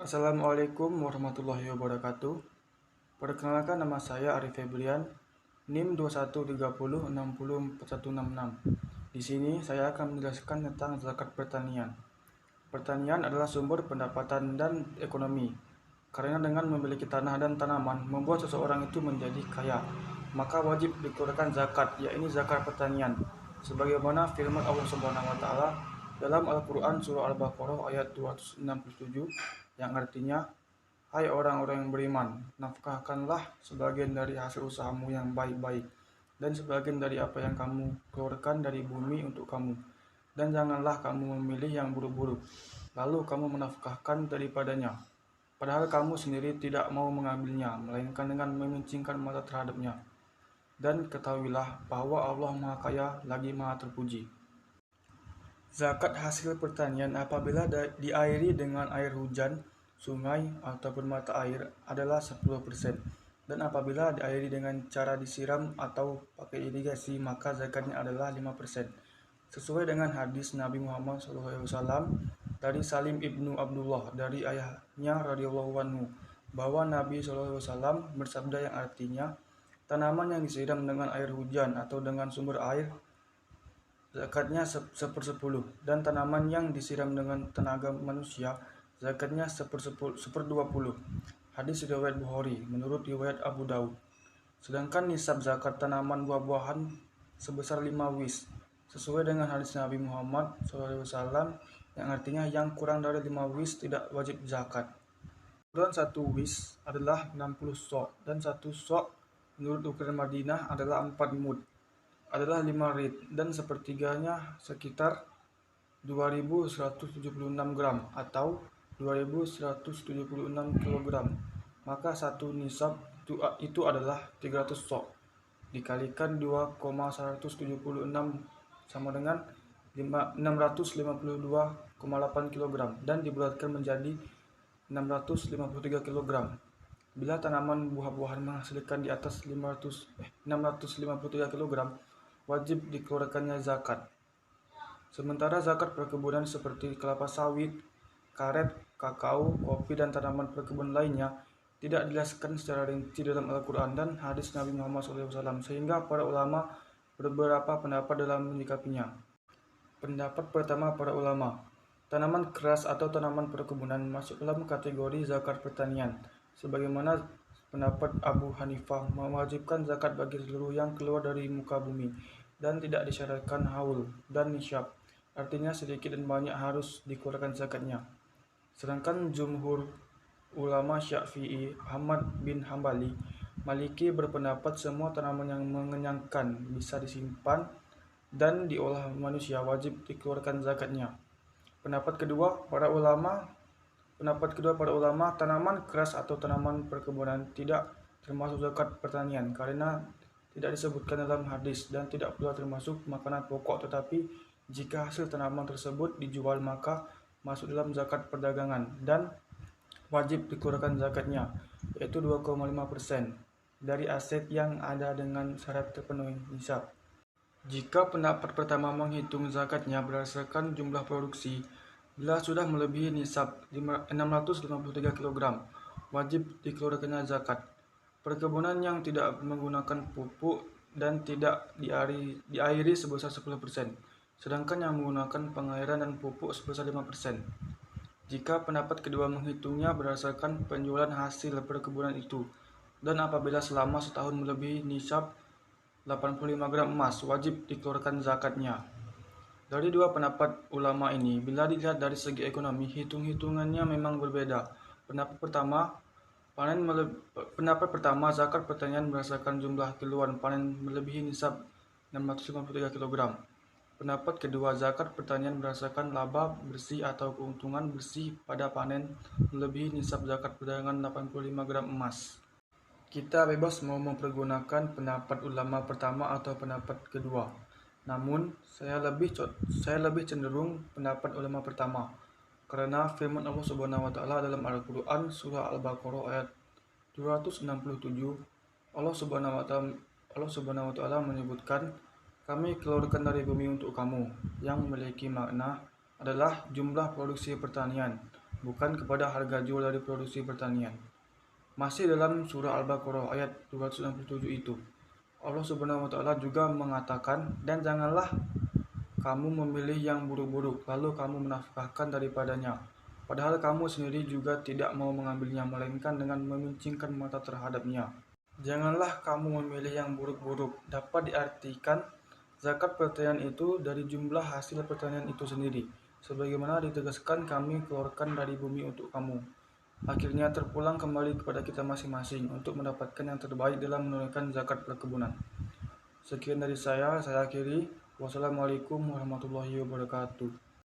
Assalamualaikum warahmatullahi wabarakatuh. Perkenalkan, nama saya Arif Febrian, NIM 2130604166. Di sini saya akan menjelaskan tentang zakat pertanian. Pertanian adalah sumber pendapatan dan ekonomi. Karena dengan memiliki tanah dan tanaman membuat seseorang itu menjadi kaya, maka wajib dikeluarkan zakat, yaitu zakat pertanian. Sebagaimana firman Allah Subhanahu wa taala dalam Al-Qur'an surah Al-Baqarah ayat 267 yang artinya, hai orang-orang yang beriman, nafkahkanlah sebagian dari hasil usahamu yang baik-baik, dan sebagian dari apa yang kamu keluarkan dari bumi untuk kamu. Dan janganlah kamu memilih yang buruk-buruk, lalu kamu menafkahkan daripadanya. Padahal kamu sendiri tidak mau mengambilnya, melainkan dengan memincingkan mata terhadapnya. Dan ketahuilah bahwa Allah Maha Kaya lagi Maha Terpuji. Zakat hasil pertanian apabila diairi dengan air hujan, sungai, ataupun mata air adalah 10%. Dan apabila diairi dengan cara disiram atau pakai irigasi, maka zakatnya adalah 5%. Sesuai dengan hadis Nabi Muhammad SAW dari Salim ibnu Abdullah dari ayahnya radhiyallahu anhu bahwa Nabi SAW bersabda yang artinya, tanaman yang disiram dengan air hujan atau dengan sumber air zakatnya 1/10, dan tanaman yang disiram dengan tenaga manusia zakatnya 1/20. Hadis riwayat Bukhari menurut riwayat Abu Daud. Sedangkan nisab zakat tanaman buah-buahan sebesar 5 wis, sesuai dengan hadis Nabi Muhammad SAW yang artinya yang kurang dari 5 wis tidak wajib zakat. Ukuran 1 wis adalah 60 sok, dan 1 sok menurut ukuran Madinah adalah 4 mud, adalah 5 rit, dan sepertiganya sekitar 2176 gram atau 2176 kg. Maka satu nisab itu adalah 300 sok dikalikan 2,176 sama dengan 652,8 kg dan dibulatkan menjadi 653 kg. Bila tanaman buah-buahan menghasilkan di atas 653 kg, wajib dikeluarkannya zakat. Sementara zakat perkebunan seperti kelapa sawit, karet, kakao, kopi, dan tanaman perkebunan lainnya tidak dijelaskan secara rinci dalam Al-Quran dan hadis Nabi Muhammad SAW, sehingga para ulama beberapa pendapat dalam menyikapinya. Pendapat pertama para ulama, tanaman keras atau tanaman perkebunan masuk dalam kategori zakat pertanian, sebagaimana pendapat Abu Hanifah mewajibkan zakat bagi seluruh yang keluar dari muka bumi dan tidak disyaratkan haul dan nisyab, artinya sedikit dan banyak harus dikeluarkan zakatnya. Sedangkan jumhur ulama Syafi'i, Ahmad bin Hambali, Maliki berpendapat semua tanaman yang mengenyangkan bisa disimpan dan diolah manusia wajib dikeluarkan zakatnya. Pendapat kedua para ulama, tanaman keras atau tanaman perkebunan tidak termasuk zakat pertanian karena tidak disebutkan dalam hadis dan tidak pula termasuk makanan pokok, tetapi jika hasil tanaman tersebut dijual maka masuk dalam zakat perdagangan dan wajib dikeluarkan zakatnya, yaitu 2,5% dari aset yang ada dengan syarat terpenuhi nisab. Jika pendapat pertama menghitung zakatnya berdasarkan jumlah produksi, bila sudah melebihi nisab 653 kg, wajib dikeluarkannya zakat. Perkebunan yang tidak menggunakan pupuk dan tidak diairi sebesar 10%, sedangkan yang menggunakan pengairan dan pupuk sebesar 5%. Jika pendapat kedua menghitungnya berdasarkan penjualan hasil perkebunan itu, dan apabila selama setahun melebihi nisab 85 gram emas, wajib dikeluarkan zakatnya. Dari dua pendapat ulama ini, bila dilihat dari segi ekonomi, hitung-hitungannya memang berbeda. Pendapat pertama, zakat pertanian berdasarkan jumlah kiloan panen melebihi nisab 653 kg. Pendapat kedua, zakat pertanian berdasarkan laba bersih atau keuntungan bersih pada panen melebihi nisab zakat perdagangan 85 gram emas. Kita bebas mau mempergunakan pendapat ulama pertama atau pendapat kedua. Namun, saya lebih cenderung pendapat ulama pertama, karena firman Allah Subhanahu wa taala dalam Al-Qur'an surah Al-Baqarah ayat 267, Allah Subhanahu wa taala menyebutkan, kami keluarkan dari bumi untuk kamu, yang memiliki makna adalah jumlah produksi pertanian. bukan kepada harga jual dari produksi pertanian. Masih dalam surah Al-Baqarah ayat 267 itu, Allah Subhanahu wa taala juga mengatakan, "Dan janganlah kamu memilih yang buruk-buruk, lalu kamu menafkahkan daripadanya. Padahal kamu sendiri juga tidak mau mengambilnya, melainkan dengan memincingkan mata terhadapnya." Janganlah kamu memilih yang buruk-buruk dapat diartikan zakat pertanian itu dari jumlah hasil pertanian itu sendiri, sebagaimana ditegaskan kami keluarkan dari bumi untuk kamu. Akhirnya terpulang kembali kepada kita masing-masing untuk mendapatkan yang terbaik dalam menunaikan zakat perkebunan. Sekian dari saya akhiri. Wassalamualaikum warahmatullahi wabarakatuh.